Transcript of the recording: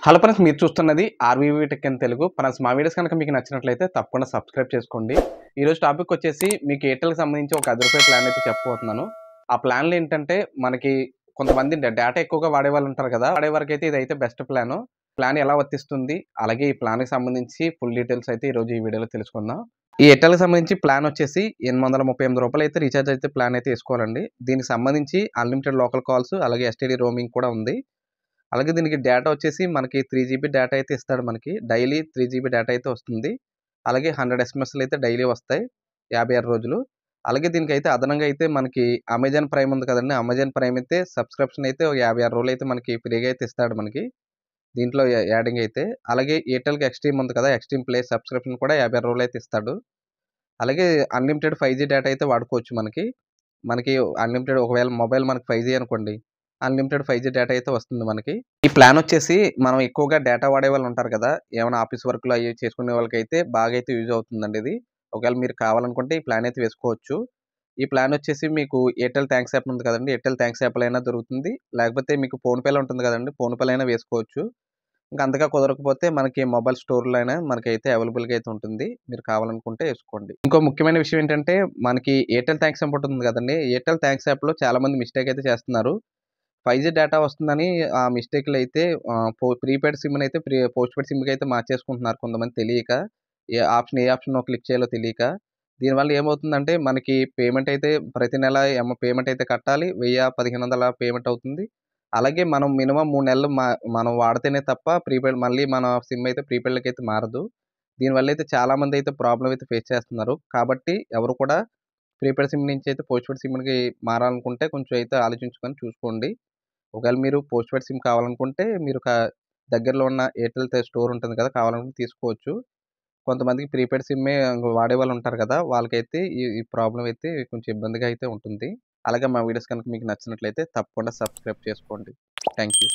Hello friends, మీరు చూస్తున్నది ఆర్వీవీ tech in Telugu. Friends, మా వీడియోస్ కనుక మీకు నచ్చినట్లయితే తప్పకుండా సబ్స్క్రైబ్ చేసుకోండి. ఈరోజు టాపిక్ వచ్చేసి మీకు ఎయిర్టెల్‌కి సంబంధించి ఒక రూ. 10 ప్లాన్ అయితే చెప్పబోతున్నాను. ఆ ప్లాన్‌లో ఏంటంటే మనకి కొంతమంది డేటా ఎక్కువగా వాడేవాళ్ళు ఉంటారు కదా! వాడేవారికైతే ఇదైతే బెస్ట్ ప్లాను. ప్లాన్ ఎలా వర్తిస్తుంది? అలాగే ఈ ప్లాన్‌కి సంబంధించి ఫుల్ డీటెయిల్స్ అయితే ఈరోజు ఈ వీడియోలో తెలుసుకుందాం. ఈ ఎయిర్టెల్‌కి సంబంధించి ప్లాన్ వచ్చేసి రూ. 838 అయితే రీచార్జ్ అయితే ప్లాన్ అయితే ఏసుకోవాలండి. దీనికి సంబంధించి అన్‌లిమిటెడ్ లోకల్ కాల్స్ అలాగే ఎస్టీడీ రోమింగ్ కూడా ఉంది. అలాగే దీనికి డేటా వచ్చేసి మనకి 3 జీబీ డేటా అయితే ఇస్తాడు మనకి. డైలీ 3 జీబీ డేటా అయితే వస్తుంది. అలాగే 100 ఎస్ఎంఎస్‌లు అయితే డైలీ వస్తాయి. 56 రోజులు. అలాగే దీనికైతే అదనంగా అయితే మనకి అమెజాన్ ప్రైమ్ ఉంది కదండీ! అమెజాన్ ప్రైమ్ అయితే సబ్స్క్రిప్షన్ అయితే 56 రోజులు అయితే మనకి ఫ్రీగా అయితే ఇస్తాడు మనకి. దీంట్లో యాడింగ్ అయితే. అలాగే ఎయిర్టెల్‌కి ఎక్స్‌ట్రీమ్ ఉంది కదా! ఎక్స్‌ట్రీమ్ ప్లే సబ్స్క్రిప్షన్ కూడా 56 రోజులు అయితే ఇస్తాడు. అలాగే అన్‌లిమిటెడ్ 5జీ డేటా అయితే వాడుకోవచ్చు మనకి. మనకి అన్‌లిమిటెడ్ ఒకవేళ మొబైల్ మనకి 5జీ అనుకోండి. అన్‌లిమిటెడ్ 5జీ డేటా అయితే వస్తుంది మనకి. ఈ ప్లాన్ వచ్చేసి మనం ఎక్కువగా డేటా వాడేవాళ్ళు ఉంటారు కదా! ఏమైనా ఆఫీస్ వర్క్‌లు అయ్యి చేసుకునే వాళ్ళకైతే బాగా అయితే యూజ్ అవుతుందండి ఇది. ఒకవేళ మీరు కావాలనుకుంటే ఈ ప్లాన్ అయితే వేసుకోవచ్చు. ఈ ప్లాన్ వచ్చేసి మీకు ఎయిర్టెల్ థాంక్స్ యాప్ ఉంది కదండీ! ఎయిర్టెల్ థాంక్స్ యాప్‌లో అయినా దొరుకుతుంది. లేకపోతే మీకు ఫోన్‌పేలో ఉంటుంది కదండీ! ఫోన్‌పేలో అయినా వేసుకోవచ్చు. ఇంకా అంతగా కుదరకపోతే మనకి మొబైల్ స్టోర్‌లో అయినా మనకైతే అవైలబుల్‌గా అయితే ఉంటుంది. మీరు కావాలనుకుంటే ఏసుకోండి. ఇంకో ముఖ్యమైన విషయం ఏంటంటే మనకి ఎయిర్టెల్ థాంక్స్ యాప్ ఉంటుంది కదండీ! ఎయిర్టెల్ థాంక్స్ యాప్‌లో చాలామంది మిస్టేక్ అయితే చేస్తున్నారు. 5జీ డేటా వస్తుందని ఆ మిస్టేక్‌లో అయితే ప్రీపెయిడ్ సిమ్‌నైతే పోస్ట్‌పెయిడ్ సిమ్‌కైతే మార్చేసుకుంటున్నారు కొంతమంది తెలియక. ఏ ఆప్షన్‌నో క్లిక్ చేయాలో తెలియక. దీనివల్ల ఏమవుతుందంటే మనకి పేమెంట్ అయితే ప్రతి నెల పేమెంట్ అయితే కట్టాలి. 1000, 1500 పేమెంట్ అవుతుంది. అలాగే మనం మినిమమ్ 3 నెలలు మనం వాడితేనే తప్ప మళ్ళీ మన సిమ్ అయితే ప్రీపెయిడ్‌లకైతే మారదు. దీనివల్ల అయితే చాలామంది అయితే ప్రాబ్లమ్ అయితే ఫేస్ చేస్తున్నారు. కాబట్టి ఎవరు కూడా ప్రీపెయిడ్ సిమ్ నుంచి అయితే పోస్ట్‌పెయిడ్ సిమ్‌కి మారాలనుకుంటే కొంచెం అయితే ఆలోచించుకొని చూసుకోండి. ఒకవేళ మీరు పోస్ట్‌పెయిడ్ సిమ్ కావాలనుకుంటే మీరు దగ్గరలో ఉన్న ఎయిర్టెల్ స్టోర్ ఉంటుంది కదా! కావాలనుకుంటే తీసుకోవచ్చు. కొంతమందికి ప్రీపెయిడ్ సిమ్మే వాడేవాళ్ళు ఉంటారు కదా! వాళ్ళకైతే ఈ ఈ ప్రాబ్లమ్ అయితే కొంచెం ఇబ్బందిగా అయితే ఉంటుంది. అలాగే మా వీడియోస్ కనుక మీకు నచ్చినట్లయితే తప్పకుండా సబ్స్క్రైబ్ చేసుకోండి. Thank you.